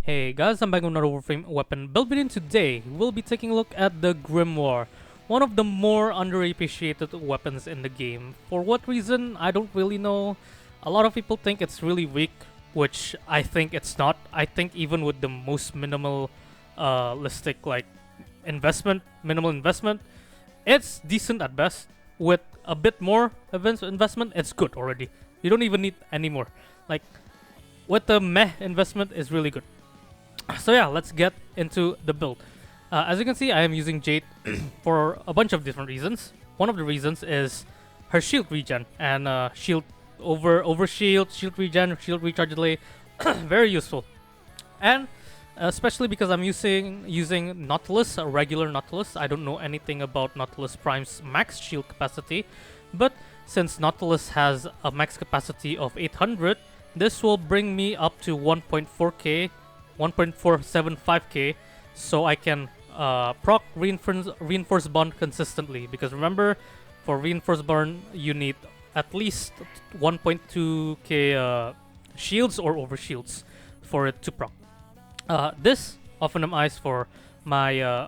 Hey guys, I'm back with another Warframe weapon build video. Today, we'll be taking a look at the Grimoire, one of the more underappreciated weapons in the game. For what reason, I don't really know. A lot of people think it's really weak, which I think it's not. I think even with the most minimal like minimal investment, it's decent at best. With a bit more investment, it's good already. You don't even need any more. Like, with the meh investment, is really good. So yeah, let's get into the build. As you can see, I am using Jade for a bunch of different reasons. One of the reasons is her shield regen and shield over shield regen, shield recharge delay, very useful. And especially because I'm using Nautilus, a regular Nautilus. I don't know anything about Nautilus Prime's max shield capacity, but since Nautilus has a max capacity of 800, this will bring me up to 1.4k. 1.475k, so I can proc reinforce bond consistently, because remember, for reinforce bond you need at least 1.2k shields or over shields for it to proc. This often eyes for my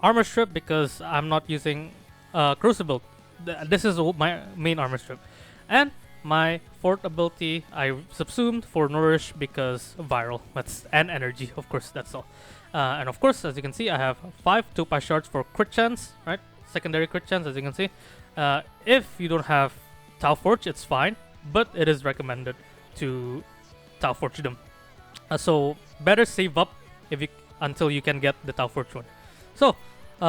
armor strip, because I'm not using Corrosive Build. This is my main armor strip, and my fourth ability I subsumed for Nourish because viral, and energy, of course, that's all. And of course, as you can see, I have 5 Topaz shards for crit chance, right? Secondary crit chance, as you can see. If you don't have Tau Forge, it's fine, but it is recommended to Tau Forge them. So better save up until you can get the Tau Forge one. So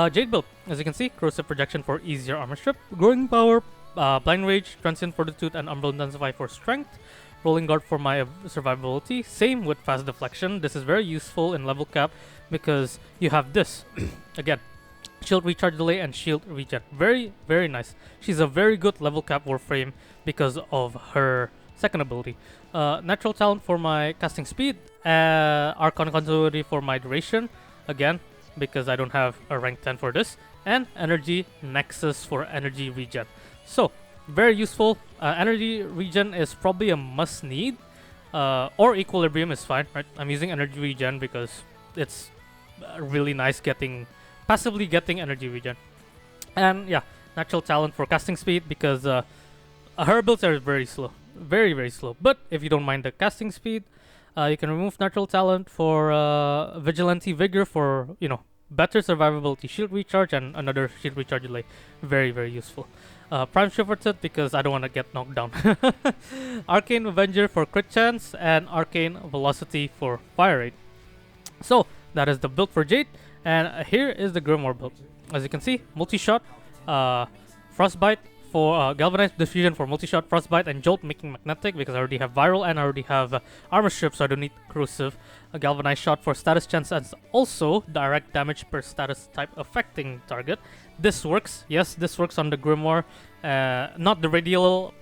Jade Build, as you can see, corrosive projection for easier armor strip, growing power, blind rage, transient fortitude, and umbral intensify for strength, rolling guard for my survivability. Same with fast deflection. This is very useful in level cap because you have this again, shield recharge delay and shield regen. Very, very nice. She's a very good level cap Warframe because of her second ability. Natural talent for my casting speed, Archon continuity for my duration, again because I don't have a rank 10 for this, and energy nexus for energy regen. So very useful. Energy regen is probably a must need, or equilibrium is fine, right? I'm using energy regen because it's really nice passively getting energy regen. And yeah, natural talent for casting speed, because her builds are very slow, very, very slow. But if you don't mind the casting speed, you can remove natural talent for vigilante vigor for, better survivability, shield recharge, and another shield recharge delay. Very, very useful. Prime Shifted because I don't want to get knocked down. Arcane Avenger for crit chance, and Arcane Velocity for fire rate. So that is the build for Jade, and here is the Grimoire build. As you can see, multi-shot, Frostbite for Galvanized Diffusion for multi-shot, Frostbite, and Jolt making magnetic because I already have viral and I already have armor strip, so I don't need corrosive. A Galvanized Shot for status chance and also direct damage per status type affecting target. This works, yes, this works on the Grimoire. Not the radial,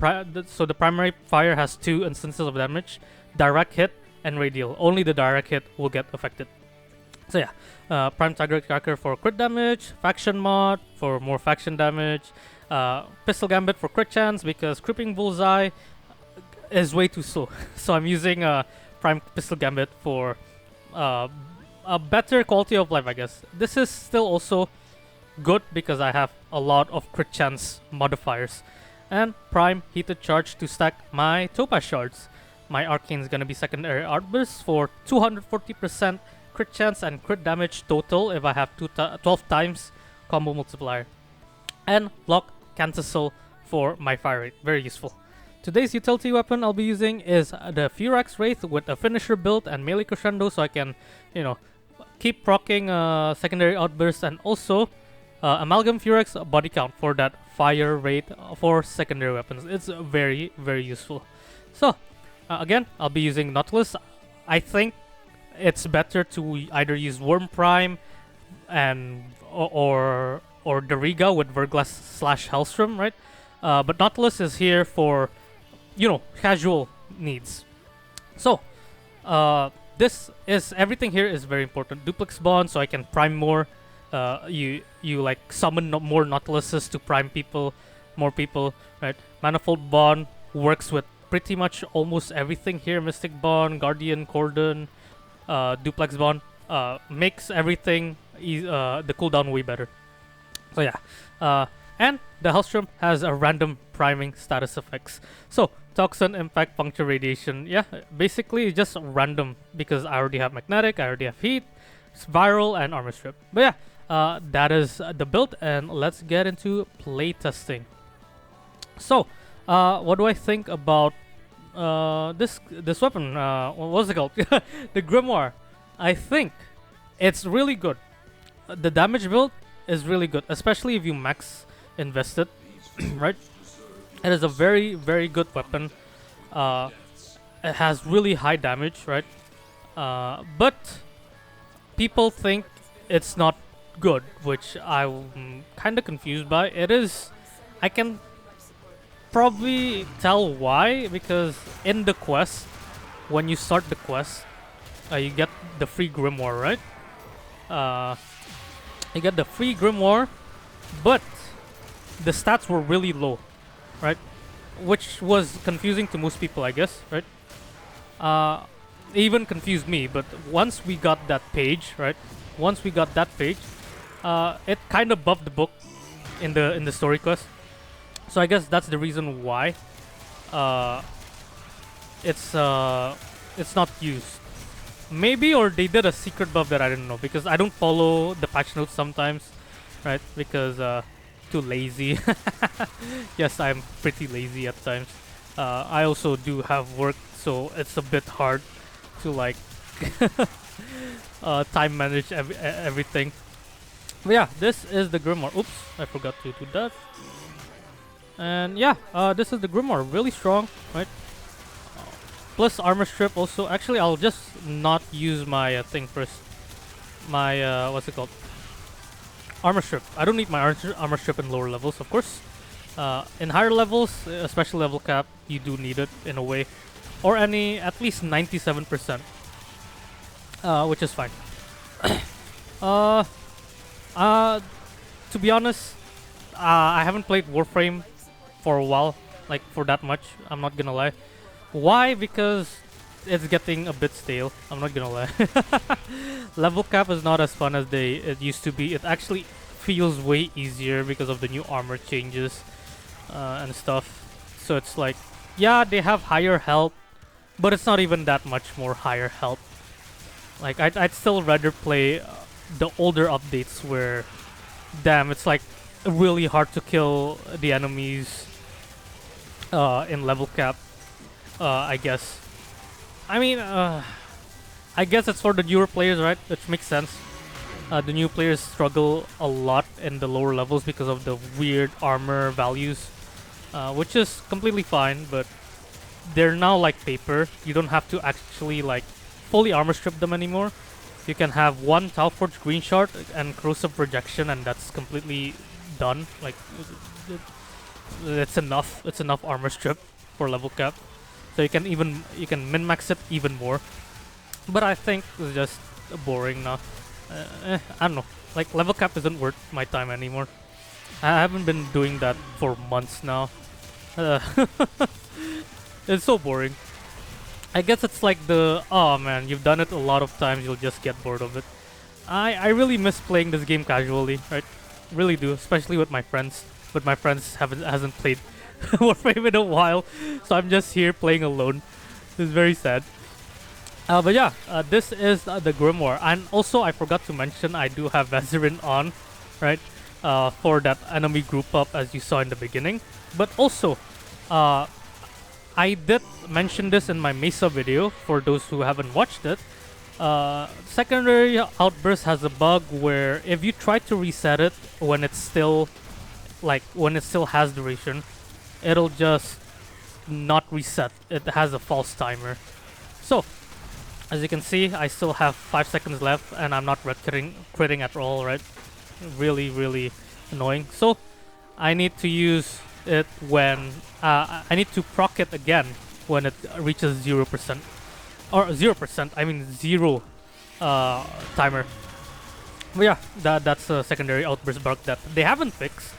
so the primary fire has 2 instances of damage, direct hit and radial. Only the direct hit will get affected. So yeah, Prime Target Cracker for crit damage, Faction Mod for more faction damage, Pistol Gambit for crit chance because Creeping Bullseye is way too slow. So I'm using Prime Pistol Gambit for a better quality of life, I guess. This is still also good because I have a lot of crit chance modifiers. And Prime Heated Charge to stack my Topaz shards. My Arcane is gonna be secondary Outburst for 240% crit chance and crit damage total if I have 12 times combo multiplier. And Lock Cancel for my fire rate, very useful. Today's utility weapon I'll be using is the Furax Wraith with a finisher build and melee crescendo, so I can, keep proccing secondary outburst, and also Amalgam Furax body count for that fire rate for secondary weapons. It's very, very useful. So again, I'll be using Nautilus. I think it's better to either use Worm Prime and or Dariga with Verglass / Helstrum, right? But Nautilus is here for, casual needs. So this is everything here is very important. Duplex Bond, so I can prime more. You like summon more Nautiluses to prime more people, right? Manifold Bond works with pretty much almost everything here. Mystic Bond, Guardian, Cordon, duplex bond makes everything the cooldown way better. So yeah, and the Helstrum has a random priming status effects. So toxin, impact, puncture, radiation. Yeah, basically just random because I already have magnetic, I already have heat, viral, and armor strip. But yeah, that is the build, and let's get into playtesting. So, what do I think about this weapon? What was it called? The Grimoire. I think it's really good. The damage build is really good, especially if you max invest it, right? It is a very, very good weapon. It has really high damage, right? But people think it's not good, which I'm kind of confused by. It is. I can probably tell why, because in the quest, when you start the quest, you get the free Grimoire, right? You get the free Grimoire, but the stats were really low, right? Which was confusing to most people, I guess, right? Even confused me, but once we got that page, right? Once we got that page, it kind of buffed the book in the story quest. So I guess that's the reason why it's not used. Maybe, or they did a secret buff that I didn't know, because I don't follow the patch notes sometimes, right? Because too lazy. Yes, I'm pretty lazy at times. I also do have work, so it's a bit hard to like time manage everything. But yeah, this is the Grimoire. Oops, I forgot to do that. And yeah, this is the Grimoire. Really strong, right? Plus armor strip also. Actually, I'll just not use my thing first. My what's it called? Armor strip. I don't need my armor strip in lower levels, of course. In higher levels, especially level cap, you do need it in a way, or at least 97%, which is fine. To be honest, I haven't played Warframe for a while, like for that much. I'm not gonna lie. Why? Because it's getting a bit stale. I'm not gonna lie. Level cap is not as fun as it used to be. It actually feels way easier because of the new armor changes and stuff. So it's like, yeah, they have higher health, but it's not even that much more higher health. Like I'd still rather play the older updates where, damn, it's like really hard to kill the enemies in level cap. I guess. I mean, I guess it's for the newer players, right? Which makes sense. The new players struggle a lot in the lower levels because of the weird armor values, which is completely fine, but they're now like paper. You don't have to actually like fully armor strip them anymore. You can have one Talforge Green Shard and Corrosive Projection, and that's completely done. Like, it's enough. It's enough armor strip for level cap. So you can min-max it even more. But I think it's just boring now. I don't know. Like, level cap isn't worth my time anymore. I haven't been doing that for months now. It's so boring. I guess it's like oh man, you've done it a lot of times, you'll just get bored of it. I really miss playing this game casually, right? Really do, especially with my friends. But my friends hasn't played Warframe in a while, so I'm just here playing alone. It's very sad. But yeah, this is the Grimoire. And also, I forgot to mention, I do have Vezerin on, right? For that enemy group up, as you saw in the beginning. But also, I did mention this in my Mesa video, for those who haven't watched it. Secondary Outburst has a bug where if you try to reset it when it's still has duration, it'll just not reset. It has a false timer. So, as you can see, I still have 5 seconds left and I'm not critting at all, right? Really, really annoying. So, I need to use it when I need to proc it again when it reaches 0%. Or 0%, I mean 0 timer. But yeah, that's a secondary outburst bug that they haven't fixed.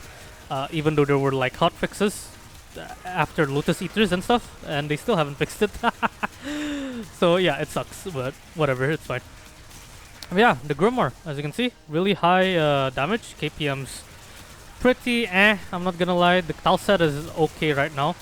Even though there were like hot fixes after Lotus Eaters and stuff, and they still haven't fixed it. So yeah, it sucks, but whatever, it's fine. But yeah, the Grimoire, as you can see, really high damage. KPM's pretty I'm not gonna lie. The tile set is okay right now.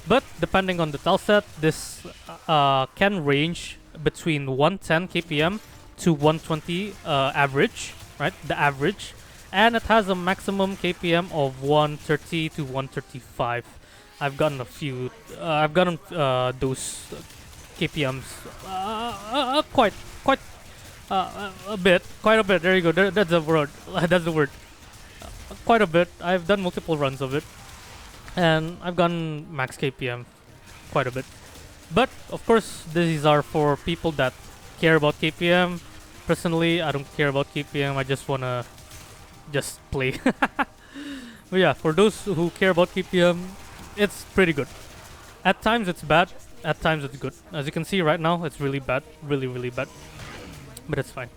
But depending on the tile set, this can range between 110 KPM to 120 average, right? The average. And it has a maximum KPM of 130 to 135. I've gotten a few, I've gotten those KPMs quite quite a bit. There you go. That's the word. That's the word. Quite a bit. I've done multiple runs of it, and I've gotten max KPM quite a bit. But of course, these are for people that care about KPM. Personally, I don't care about KPM. I just wanna just play. But yeah, for those who care about KPM, it's pretty good. At times it's bad. At times it's good. As you can see right now, it's really bad. Really bad. But it's fine.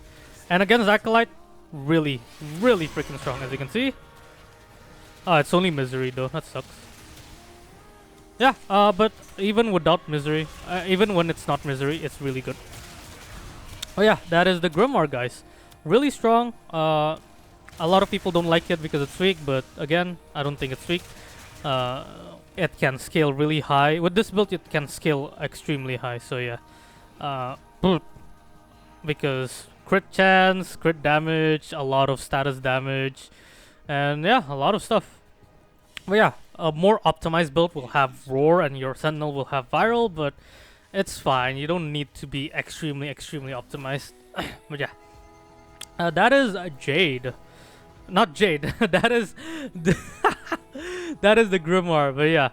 And against Acolyte, really freaking strong, as you can see. It's only Misery though, that sucks. Yeah, but even without Misery, even when it's not Misery, it's really good. Oh yeah, that is the Grimoire, guys. Really strong. A lot of people don't like it because it's weak, but again, I don't think it's weak. It can scale really high. With this build, it can scale extremely high, so yeah. Because crit chance, crit damage, a lot of status damage, and yeah, a lot of stuff. But yeah, a more optimized build will have Roar and your Sentinel will have Viral, but it's fine. You don't need to be extremely optimized. But yeah, that is Jade. Not Jade. That is the that is the Grimoire. But yeah,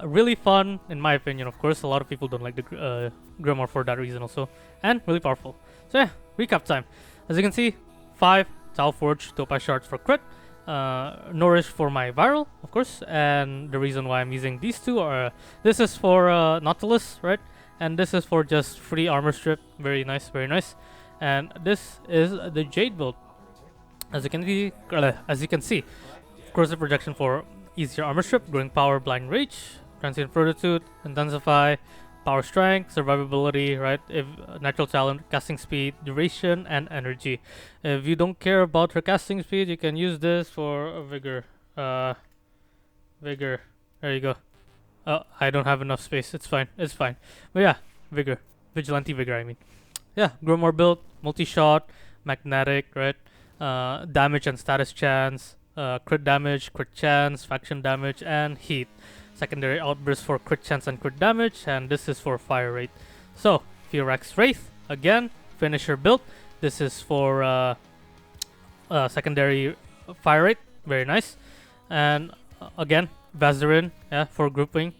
really fun in my opinion. Of course, a lot of people don't like the Grimoire for that reason also, and really powerful. So yeah, recap time. As you can see, 5 Tau Forge Topaz Shards for crit, Nourish for my Viral, of course, and the reason why I'm using these two are this is for Nautilus, right? And this is for just free armor strip. Very nice. And this is the Jade build. As you can see, corrosive projection for easier armor strip, growing power, blind rage, transient fortitude, intensify, power strength, survivability, right? If natural talent, casting speed, duration, and energy. If you don't care about her casting speed, you can use this for vigor. Vigor. There you go. Oh, I don't have enough space. It's fine. But yeah, vigor, vigilante vigor. I mean, yeah, Grimoire build, multi-shot, magnetic, right? Damage and status chance, crit damage, crit chance, faction damage, and heat. Secondary outburst for crit chance and crit damage, and this is for fire rate. So, Furax Wraith, again, finisher build. This is for secondary fire rate, very nice. And again, Vazarin, yeah, for grouping.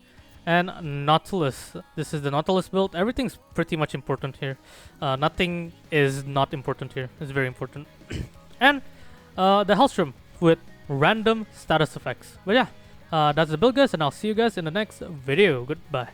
And Nautilus, this is the Nautilus build. Everything's pretty much important here. Nothing is not important here, it's very important. And the Helstrum with random status effects. But yeah, that's the build, guys, and I'll see you guys in the next video. Goodbye.